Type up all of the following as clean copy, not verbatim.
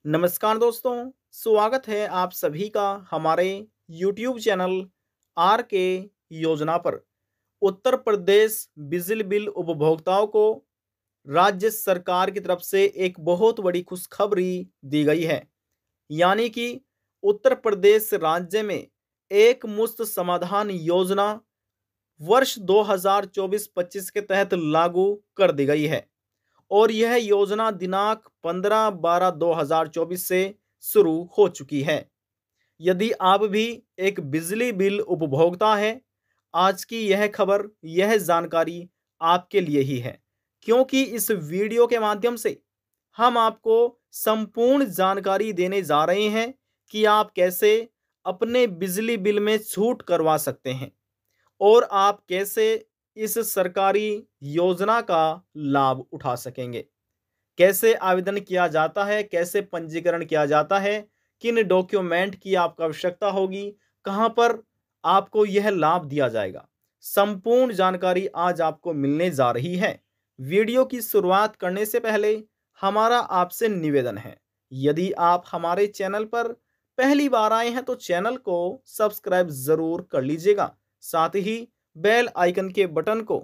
नमस्कार दोस्तों, स्वागत है आप सभी का हमारे YouTube चैनल आर के योजना पर। उत्तर प्रदेश बिजली बिल उपभोक्ताओं को राज्य सरकार की तरफ से एक बहुत बड़ी खुशखबरी दी गई है। यानी कि उत्तर प्रदेश राज्य में एक मुश्त समाधान योजना वर्ष 2024-25 के तहत लागू कर दी गई है और यह योजना दिनांक 15/12/2024 से शुरू हो चुकी है। यदि आप भी एक बिजली बिल उपभोक्ता हैं, आज की यह खबर, यह जानकारी आपके लिए ही है, क्योंकि इस वीडियो के माध्यम से हम आपको संपूर्ण जानकारी देने जा रहे हैं कि आप कैसे अपने बिजली बिल में छूट करवा सकते हैं और आप कैसे इस सरकारी योजना का लाभ उठा सकेंगे। कैसे आवेदन किया जाता है, कैसे पंजीकरण किया जाता है, किन डॉक्यूमेंट की आपको आवश्यकता होगी, कहां पर आपको यह लाभ दिया जाएगा, संपूर्ण जानकारी आज आपको मिलने जा रही है। वीडियो की शुरुआत करने से पहले हमारा आपसे निवेदन है, यदि आप हमारे चैनल पर पहली बार आए हैं तो चैनल को सब्सक्राइब जरूर कर लीजिएगा, साथ ही बेल आइकन के बटन को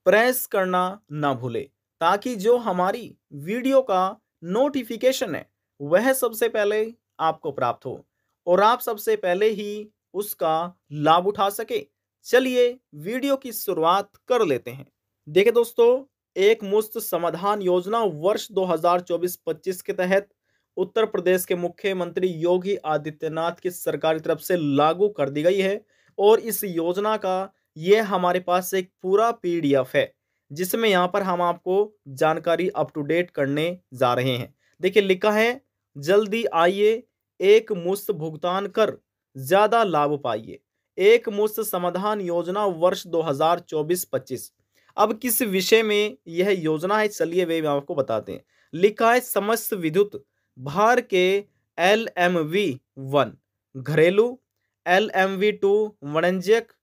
प्रेस करना ना भूलें, ताकि जो हमारी वीडियो का नोटिफिकेशन है वह सबसे पहले आपको प्राप्त हो और आप सबसे पहले ही उसका लाभ उठा सके। चलिए वीडियो की शुरुआत कर लेते हैं। देखिए दोस्तों, एक मुश्त समाधान योजना वर्ष 2024-25 के तहत उत्तर प्रदेश के मुख्यमंत्री योगी आदित्यनाथ की सरकार की तरफ से लागू कर दी गई है और इस योजना का ये हमारे पास एक पूरा पीडीएफ है, जिसमें यहाँ पर हम आपको जानकारी अप टू डेट करने जा रहे हैं। देखिए लिखा है, जल्दी आइए, एक मुश्त भुगतान कर ज्यादा लाभ पाइए, एक मुश्त समाधान योजना वर्ष 2024-25। अब किस विषय में यह योजना है, चलिए वे आपको बताते हैं। लिखा है, समस्त विद्युत भार के LMV-1 घरेलू, LMV-2 वाणिज्यिक,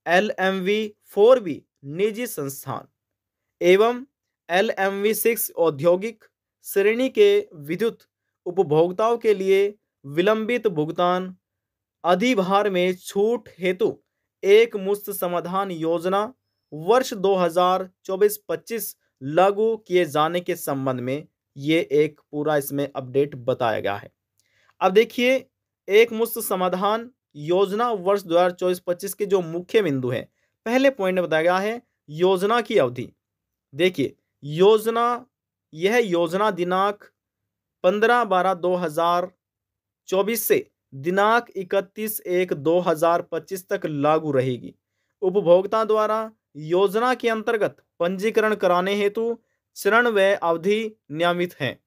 LMV-4B निजी संस्थान एवं LMV-6 औद्योगिक श्रेणी के विद्युत उपभोक्ताओं के लिए विलंबित भुगतान अधिभार में छूट हेतु एक मुश्त समाधान योजना वर्ष 2024-25 लागू किए जाने के संबंध में ये एक पूरा इसमें अपडेट बताया गया है। अब देखिए, एक मुश्त समाधान योजना वर्ष 2024-25 के जो मुख्य बिंदु हैं, पहले पॉइंट में बताया गया है योजना की अवधि। देखिए यह योजना दिनांक 15/12/2024 से दिनांक 31/1/2025 तक लागू रहेगी। उपभोक्ता द्वारा योजना के अंतर्गत पंजीकरण कराने हेतु चरण व अवधि नियमित हैं,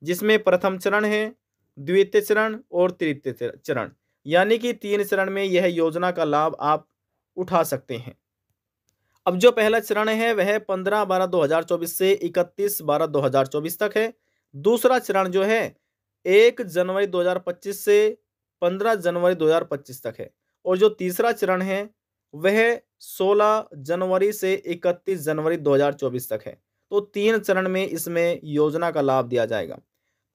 जिसमें प्रथम चरण है, द्वितीय चरण और तृतीय चरण, यानी कि 3 चरण में यह योजना का लाभ आप उठा सकते हैं। अब जो पहला चरण है वह 15/12/2024 से 31/12/2024 तक है। दूसरा चरण जो है 1 जनवरी 2025 से 15 जनवरी 2025 तक है और जो तीसरा चरण है वह 16 जनवरी से 31 जनवरी 2024 तक है। तो 3 चरण में इसमें योजना का लाभ दिया जाएगा।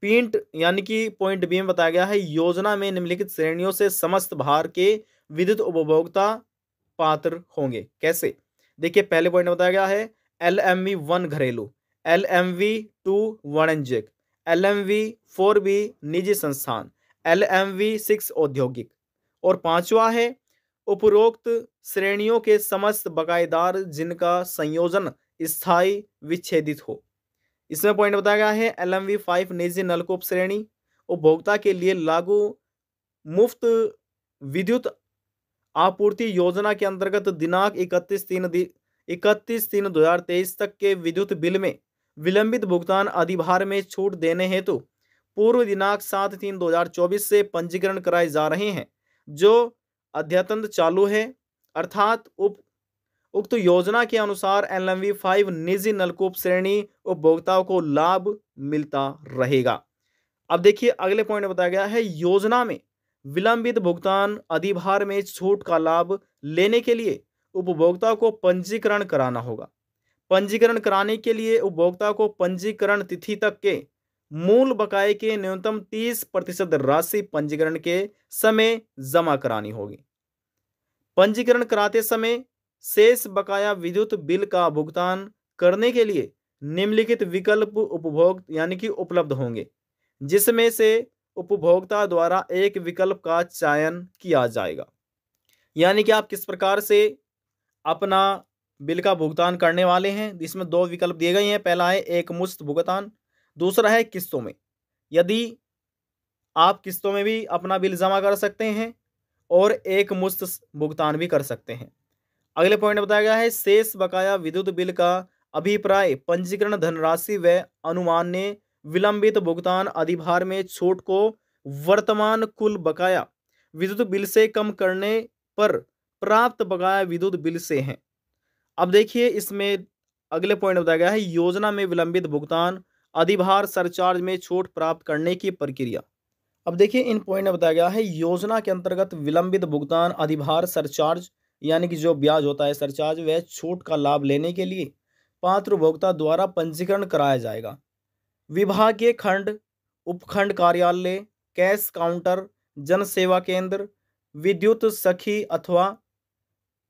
पॉइंट यानी कि पॉइंट बी में बताया गया है, योजना में निम्नलिखित श्रेणियों से समस्त भार के विद्युत उपभोक्ता पात्र होंगे। कैसे? देखिए पहले पॉइंट में बताया गया है, LMV-1 घरेलू, LMV-2 वाणिज्यिक, LMV-4B निजी संस्थान, LMV-6 औद्योगिक और पांचवा है, उपरोक्त श्रेणियों के समस्त बकायेदार जिनका संयोजन स्थायी विच्छेदित हो। इसमें पॉइंट बताया गया है, LMV-5 निजी नलकूप श्रेणी उपभोक्ता के लिए लागू मुफ्त विद्युत आपूर्ति योजना के अंतर्गत दिनांक 31/3/2023 तक के विद्युत बिल में विलंबित भुगतान अधिभार में छूट देने हेतु पूर्व दिनांक 7/3/2024 से पंजीकरण कराए जा रहे हैं, जो अद्यतन चालू है। अर्थात उक्त योजना के अनुसार LMV-5 निजी नलकूप श्रेणी उपभोक्ताओं को लाभ मिलता रहेगा। अब देखिए अगले पॉइंट बताया गया है, योजना में विलंबित भुगतान अधिभार में छूट का लाभ लेने के लिए उपभोक्ता को पंजीकरण कराना होगा। पंजीकरण कराने के लिए उपभोक्ता को पंजीकरण तिथि तक के मूल बकाये के न्यूनतम 30% राशि पंजीकरण के समय जमा करानी होगी। पंजीकरण कराते समय शेष बकाया विद्युत बिल का भुगतान करने के लिए निम्नलिखित विकल्प उपभोग यानी कि उपलब्ध होंगे, जिसमें से उपभोक्ता द्वारा एक विकल्प का चयन किया जाएगा। यानी कि आप किस प्रकार से अपना बिल का भुगतान करने वाले हैं। इसमें दो विकल्प दिए गए हैं। पहला है एक मुश्त भुगतान, दूसरा है किस्तों में। यदि आप किस्तों में भी अपना बिल जमा कर सकते हैं और एक मुश्त भुगतान भी कर सकते हैं। अगले पॉइंट में बताया गया है शेष बकाया विद्युत बिल का अभिप्राय पंजीकरण धनराशि व अनुमान्य विलंबित भुगतान अधिभार में छूट को वर्तमान कुल बकाया विद्युत बिल से कम करने पर प्राप्त बकाया विद्युत बिल से है। अब देखिए इसमें अगले पॉइंट बताया गया है योजना में विलंबित भुगतान अधिभार सरचार्ज में छूट प्राप्त करने की प्रक्रिया। अब देखिए इन पॉइंट में बताया गया है योजना के अंतर्गत विलंबित भुगतान अधिभार सरचार्ज यानी कि जो ब्याज होता है सरचार्ज वह छूट का लाभ लेने के लिए पात्र उपभोक्ता द्वारा पंजीकरण कराया जाएगा। विभागीय खंड, उपखंड कार्यालय, कैश काउंटर, जन सेवा केंद्र, विद्युत सखी अथवा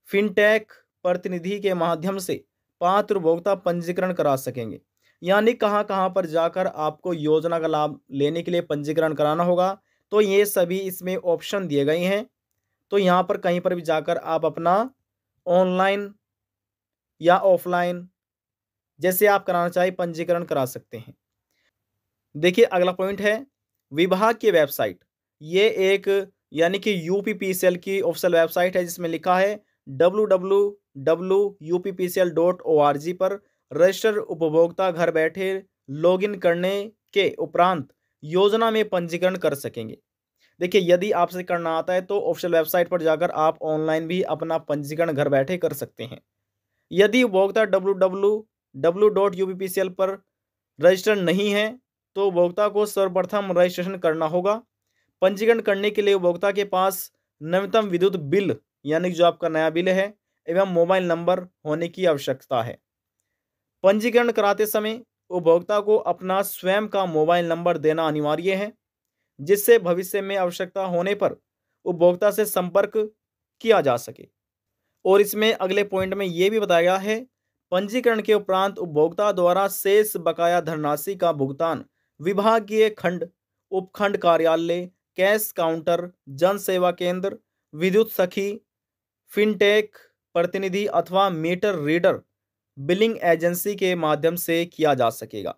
फिनटेक प्रतिनिधि के माध्यम से पात्र उपभोक्ता पंजीकरण करा सकेंगे। यानी कहाँ कहाँ पर जाकर आपको योजना का लाभ लेने के लिए पंजीकरण कराना होगा, तो ये सभी इसमें ऑप्शन दिए गए हैं। तो यहाँ पर कहीं पर भी जाकर आप अपना ऑनलाइन या ऑफलाइन जैसे आप कराना चाहे पंजीकरण करा सकते हैं। देखिए अगला पॉइंट है विभाग की वेबसाइट। ये एक यानी कि यूपीपीसीएल की ऑफिशियल वेबसाइट है जिसमें लिखा है www.uppcl.org पर रजिस्टर उपभोक्ता घर बैठे लॉगिन करने के उपरांत योजना में पंजीकरण कर सकेंगे। देखिए यदि आपसे करना आता है तो ऑफिशियल वेबसाइट पर जाकर आप ऑनलाइन भी अपना पंजीकरण घर बैठे कर सकते हैं। यदि उपभोक्ता www.uppcl पर रजिस्टर नहीं है तो उपभोक्ता को सर्वप्रथम रजिस्ट्रेशन करना होगा। पंजीकरण करने के लिए उपभोक्ता के पास नवीनतम विद्युत बिल यानी जो आपका नया बिल है एवं मोबाइल नंबर होने की आवश्यकता है। पंजीकरण कराते समय उपभोक्ता को अपना स्वयं का मोबाइल नंबर देना अनिवार्य है, जिससे भविष्य में आवश्यकता होने पर उपभोक्ता से संपर्क किया जा सके। और इसमें अगले पॉइंट में यह भी बताया गया है पंजीकरण के उपरांत उपभोक्ता द्वारा शेष बकाया धनराशि का भुगतान विभागीय खंड, उपखंड कार्यालय, कैश काउंटर, जन सेवा केंद्र, विद्युत सखी, फिनटेक प्रतिनिधि अथवा मीटर रीडर बिलिंग एजेंसी के माध्यम से किया जा सकेगा।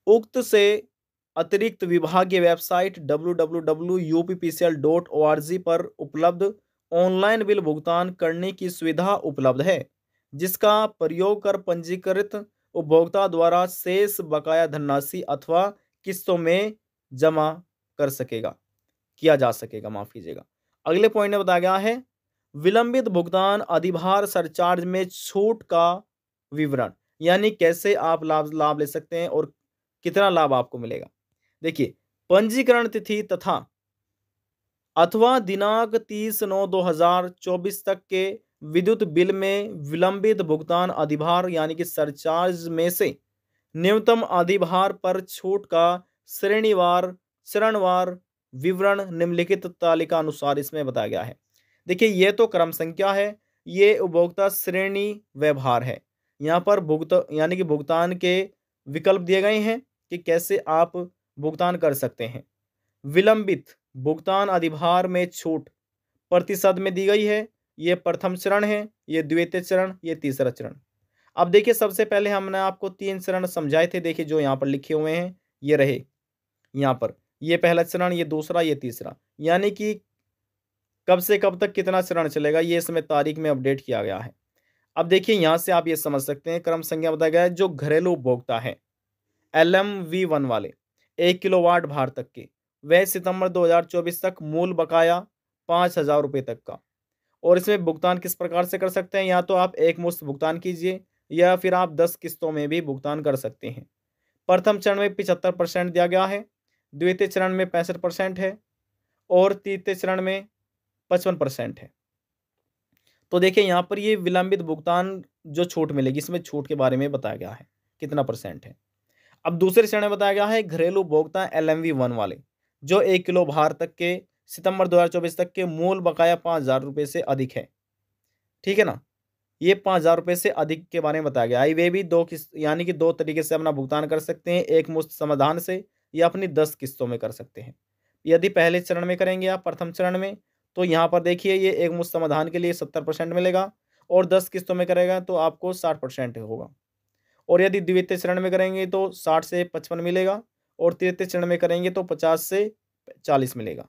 उक्त से अतिरिक्त विभागीय वेबसाइट www.uppcl.org पर उपलब्ध ऑनलाइन बिल भुगतान करने की सुविधा उपलब्ध है, जिसका प्रयोग कर पंजीकृत उपभोक्ता द्वारा शेष बकाया धनराशि अथवा किस्तों में जमा किया जा सकेगा। माफ कीजिएगा। अगले पॉइंट में बताया गया है विलंबित भुगतान अधिभार सरचार्ज में छूट का विवरण, यानी कैसे आप लाभ ले सकते हैं और कितना लाभ आपको मिलेगा। देखिए पंजीकरण तिथि तथा अथवा दिनांक 30/9/2024 तक के विद्युत बिल में विलंबित भुगतान अधिभार यानी कि सरचार्ज में से न्यूनतम अधिभार पर छूट का चरणवार विवरण निम्नलिखित तालिका अनुसार इसमें बताया गया है। देखिए ये तो क्रम संख्या है, ये उपभोक्ता श्रेणी व्यवहार है। यहाँ पर यानी कि भुगतान के विकल्प दिए गए हैं कि कैसे आप भुगतान कर सकते हैं। विलंबित भुगतान अधिभार में छूट प्रतिशत में दी गई है। ये प्रथम चरण है, ये द्वितीय चरण, ये तीसरा चरण। अब देखिए सबसे पहले हमने आपको 3 चरण समझाए थे। देखिए जो यहाँ पर लिखे हुए हैं ये रहे, यहाँ पर ये पहला चरण, ये दूसरा, ये तीसरा, यानी कि कब से कब तक कितना चरण चलेगा ये इसमें तारीख में अपडेट किया गया है। अब देखिए यहाँ से आप ये समझ सकते हैं क्रम संख्या बताया गया है। जो घरेलू उपभोक्ता है LMV1 वाले 1 किलोवाट भार तक के, वह सितंबर 2024 तक मूल बकाया 5,000 रुपये तक का। और इसमें भुगतान किस प्रकार से कर सकते हैं, या तो आप एक मुश्त भुगतान कीजिए या फिर आप 10 किस्तों में भी भुगतान कर सकते हैं। प्रथम चरण में 75% दिया गया है, द्वितीय चरण में 65% है और तृतीय चरण में 55% है। तो देखिए यहाँ पर ये विलंबित भुगतान जो छूट मिलेगी इसमें छूट के बारे में बताया गया है कितना % है। अब दूसरे श्रेणी में बताया गया है घरेलू उपभोक्ता LMV1 वाले, जो 1 किलो भार तक के सितंबर 2024 तक के मूल बकाया 5,000 रुपये से अधिक है। ठीक है ना, ये 5,000 रुपये से अधिक के बारे में बताया गया है। वे भी दो किस्त यानी कि दो तरीके से अपना भुगतान कर सकते हैं, एक मुश्त समाधान से या अपनी 10 किस्तों में कर सकते हैं। यदि पहले चरण में करेंगे आप प्रथम चरण में, तो यहाँ पर देखिए ये एक मुश्त समाधान के लिए 70% मिलेगा और 10 किस्तों में करेगा तो आपको 60% होगा। और यदि द्वितीय चरण में करेंगे तो 60 से 55 मिलेगा और तृतीय चरण में करेंगे तो 50 से 40 मिलेगा।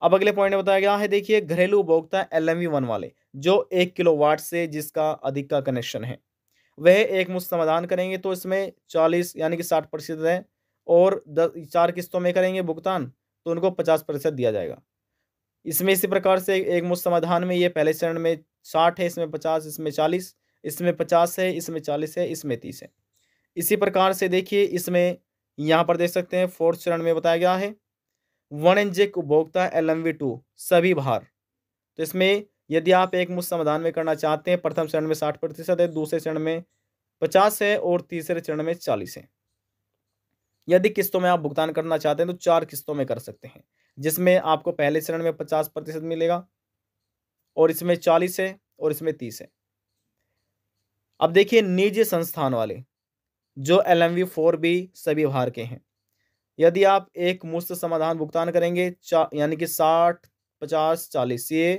अब अगले पॉइंट में बताया गया है, देखिए घरेलू उपभोक्ता LMV1 वाले जो 1 किलोवाट से जिसका अधिक का कनेक्शन है, वह एक मुश्त समाधान करेंगे तो इसमें 40 यानी कि 60% है और 4 किस्तों में करेंगे भुगतान तो उनको 50% दिया जाएगा। इसमें इसी प्रकार से एक मुश्त समाधान में ये पहले चरण में 60 है, इसमें 50, इसमें 40, इसमें 50 है, इसमें 40 है, इसमें 30 है। इसी प्रकार से देखिए इसमें यहाँ पर देख सकते हैं फोर्थ चरण में बताया गया है वाणिज्यिक उपभोक्ता LMV2 सभी भार। तो इसमें यदि आप एक मुश्त समाधान में करना चाहते हैं, प्रथम चरण में 60% है, दूसरे चरण में 50 है और तीसरे चरण में 40 है। यदि किस्तों में आप भुगतान करना चाहते हैं तो 4 किस्तों में कर सकते हैं, जिसमें आपको पहले चरण में 50% मिलेगा और इसमें 40 है और इसमें 30 है। अब देखिए निजी संस्थान वाले जो LMV4 भी सभी भार के हैं, यदि आप एक मुश्त समाधान भुगतान करेंगे यानी कि 60, 50, 40 ये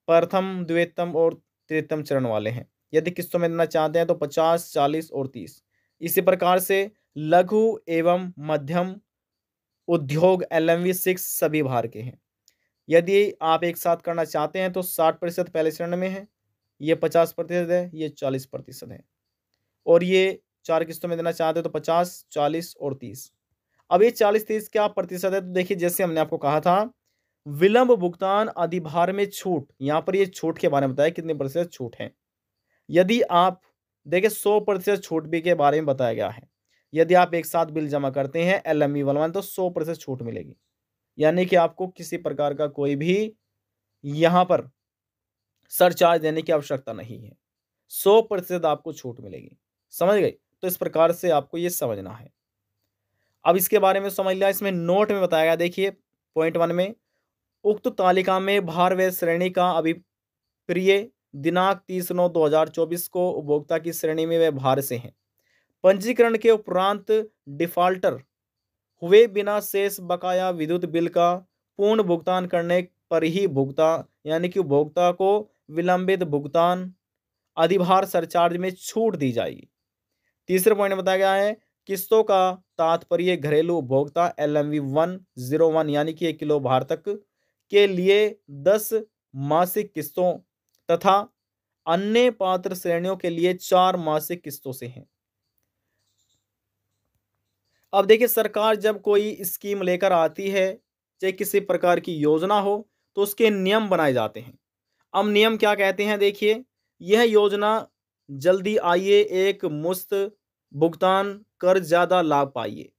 प्रथम, द्वितीयम और तृतीयम चरण वाले हैं। यदि किस्तों में देना चाहते हैं तो 50, 40 और 30। इसी प्रकार से लघु एवं मध्यम उद्योग LMV6 सभी भार के हैं। यदि आप एक साथ करना चाहते हैं तो 60% पहले चरण में है, ये 50% है, ये 40% है और ये 4 किस्तों में देना चाहते हैं तो 50, 40 और 30। अब ये 40-30 क्या प्रतिशत है, तो देखिए जैसे हमने आपको कहा था विलंब भुगतान अधिभार में छूट, यहाँ पर ये छूट के बारे में बताया कितने प्रतिशत छूट है। यदि आप देखिए 100% छूट भी के बारे में बताया गया है। यदि आप एक साथ बिल जमा करते हैं LMV1 तो 100% छूट मिलेगी, यानी कि आपको किसी प्रकार का कोई भी यहाँ पर सरचार्ज देने की आवश्यकता नहीं है, 100% आपको छूट मिलेगी। समझ गए? तो इस प्रकार से आपको ये समझना है। अब इसके बारे में समझ लिया, इसमें नोट में बताया गया, देखिए पॉइंट 1 में उक्त तालिका में भार व श्रेणी का अभिप्रिय दिनांक 30/9/2024 को उपभोक्ता की श्रेणी में व भार से हैं। पंजीकरण के उपरांत डिफाल्टर हुए बिना शेष बकाया विद्युत बिल का पूर्ण भुगतान करने पर ही भुगता यानी कि उपभोक्ता को विलंबित भुगतान अधिभार सरचार्ज में छूट दी जाएगी। तीसरे पॉइंट में बताया गया है किस्तों का तात्पर्य घरेलू उपभोक्ता LMV101 यानी कि 1 किलो भार तक के लिए 10 मासिक किस्तों तथा अन्य पात्र श्रेणियों के लिए 4 मासिक किस्तों से हैं। अब देखिए सरकार जब कोई स्कीम लेकर आती है, चाहे किसी प्रकार की योजना हो, तो उसके नियम बनाए जाते हैं। अब नियम क्या कहते हैं, देखिए यह योजना जल्दी आइए, एक मुश्त भुगतान कर ज्यादा लाभ पाइए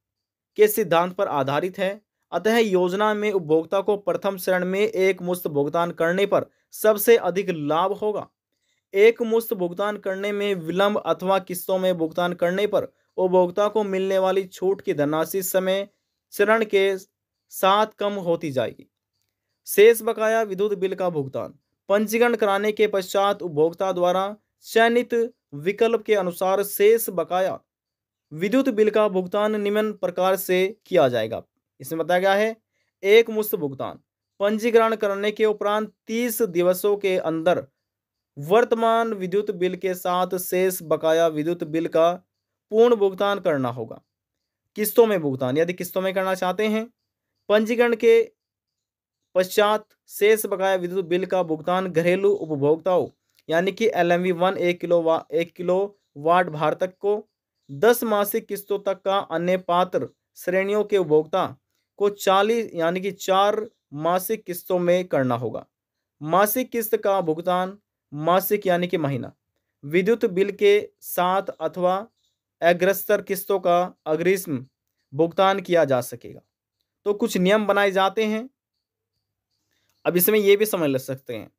के सिद्धांत पर आधारित है। अतः योजना में उपभोक्ता को प्रथम चरण में एक मुश्त भुगतान करने पर सबसे अधिक लाभ होगा। एक मुश्त भुगतान करने में विलंब अथवा किस्तों में भुगतान करने पर उपभोक्ता को मिलने वाली छूट की धनराशि समय चरण के साथ कम होती जाएगी। शेष बकाया विद्युत बिल का भुगतान पंजीकरण कराने के पश्चात उपभोक्ता द्वारा चयनित विकल्प के अनुसार शेष बकाया विद्युत बिल का भुगतान निम्न प्रकार से किया जाएगा। इसमें बताया गया है एक मुश्त भुगतान पंजीकरण करने के उपरांत 30 दिवसों के अंदर वर्तमान विद्युत बिल के साथ शेष बकाया विद्युत बिल का पूर्ण भुगतान करना होगा। किस्तों में भुगतान यदि किस्तों में करना चाहते हैं, पंजीकरण के पश्चात शेष बकाया विद्युत बिल का भुगतान घरेलू उपभोक्ताओं यानी कि LMV1 1 किलो वाट भार तक को 10 मासिक किस्तों तक का अन्य पात्र श्रेणियों के उपभोक्ता को 40 यानी कि 4 मासिक किस्तों में करना होगा। मासिक किस्त का भुगतान मासिक यानी कि महीना विद्युत बिल के साथ अथवा अग्रस्तर किस्तों का अग्रिम भुगतान किया जा सकेगा। तो कुछ नियम बनाए जाते हैं। अब इसमें यह भी समझ ले सकते हैं,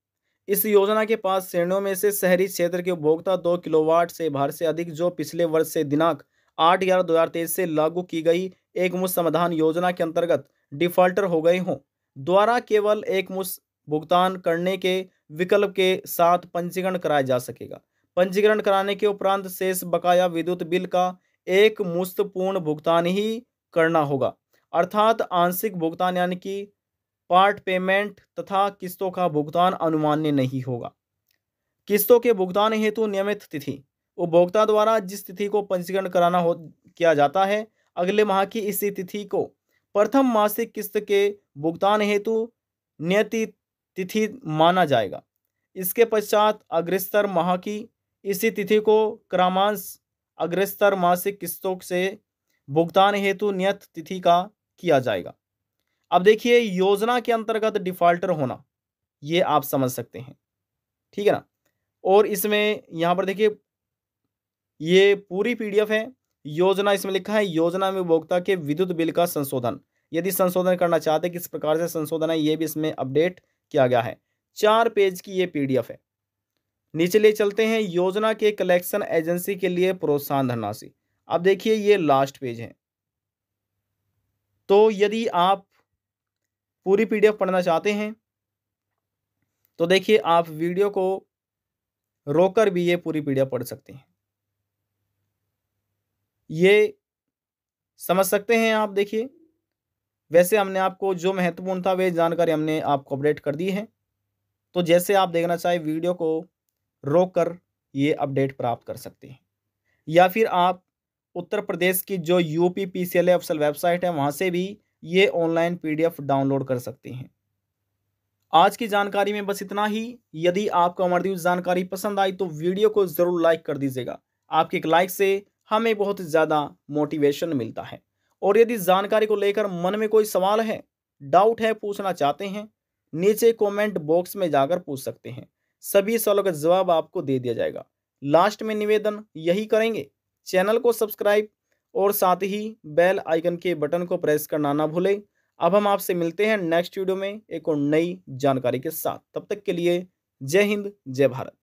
इस योजना के पास श्रेणियों में से शहरी क्षेत्र के उपभोक्ता 2 किलोवाट से भार से अधिक जो पिछले वर्ष से दिनांक 8/11/2023 से लागू की गई एकमुश्त समाधान योजना के अंतर्गत डिफॉल्टर हो गए हों द्वारा केवल एकमुश्त भुगतान करने के विकल्प के साथ पंजीकरण कराया जा सकेगा। पंजीकरण कराने के उपरांत शेष बकाया विद्युत बिल का एक मुश्त पूर्ण भुगतान ही करना होगा, अर्थात आंशिक भुगतान यानी कि पार्ट पेमेंट तथा किस्तों का भुगतान अनुमान्य नहीं होगा। किस्तों के भुगतान हेतु नियमित तिथि उपभोक्ता द्वारा जिस तिथि को पंजीकरण किया जाता है, अगले माह की इसी तिथि को प्रथम मासिक किस्त के भुगतान हेतु नियति तिथि माना जाएगा। इसके पश्चात अग्रस्तर माह की इसी तिथि को क्रमांश अग्रस्तर मासिक किस्तों से भुगतान हेतु नियत तिथि का किया जाएगा। अब देखिए, योजना के अंतर्गत डिफॉल्टर होना, ये आप समझ सकते हैं, ठीक है ना। और इसमें यहाँ पर देखिए, ये पूरी पीडीएफ है। योजना इसमें लिखा है, योजना में उपभोक्ता के विद्युत बिल का संशोधन, यदि संशोधन करना चाहते किस प्रकार से संशोधन है ये भी इसमें अपडेट किया गया है। 4 पेज की ये पीडीएफ है। नीचे ले चलते हैं, योजना के कलेक्शन एजेंसी के लिए प्रोत्साहन धनराशि। अब देखिए, ये लास्ट पेज है। तो यदि आप पूरी पीडीएफ पढ़ना चाहते हैं तो देखिए, आप वीडियो को रोककर भी ये पूरी पीडीएफ पढ़ सकते हैं। ये समझ सकते हैं आप। देखिए, वैसे हमने आपको जो महत्वपूर्ण था वे जानकारी हमने आपको अपडेट कर दी है। तो जैसे आप देखना चाहे वीडियो को रोककर ये अपडेट प्राप्त कर सकते हैं, या फिर आप उत्तर प्रदेश की जो यूपी पीसीएलए ऑफिशियल वेबसाइट है वहाँ से भी ये ऑनलाइन पीडीएफ डाउनलोड कर सकते हैं। आज की जानकारी में बस इतना ही। यदि आपको हमारी दी जानकारी पसंद आई तो वीडियो को ज़रूर लाइक कर दीजिएगा। आपके एक लाइक से हमें बहुत ज़्यादा मोटिवेशन मिलता है। और यदि जानकारी को लेकर मन में कोई सवाल है, डाउट है, पूछना चाहते हैं, नीचे कमेंट बॉक्स में जाकर पूछ सकते हैं। सभी सवालों का जवाब आपको दे दिया जाएगा। लास्ट में निवेदन यही करेंगे, चैनल को सब्सक्राइब और साथ ही बेल आइकन के बटन को प्रेस करना ना भूलें। अब हम आपसे मिलते हैं नेक्स्ट वीडियो में एक और नई जानकारी के साथ। तब तक के लिए जय हिंद, जय भारत।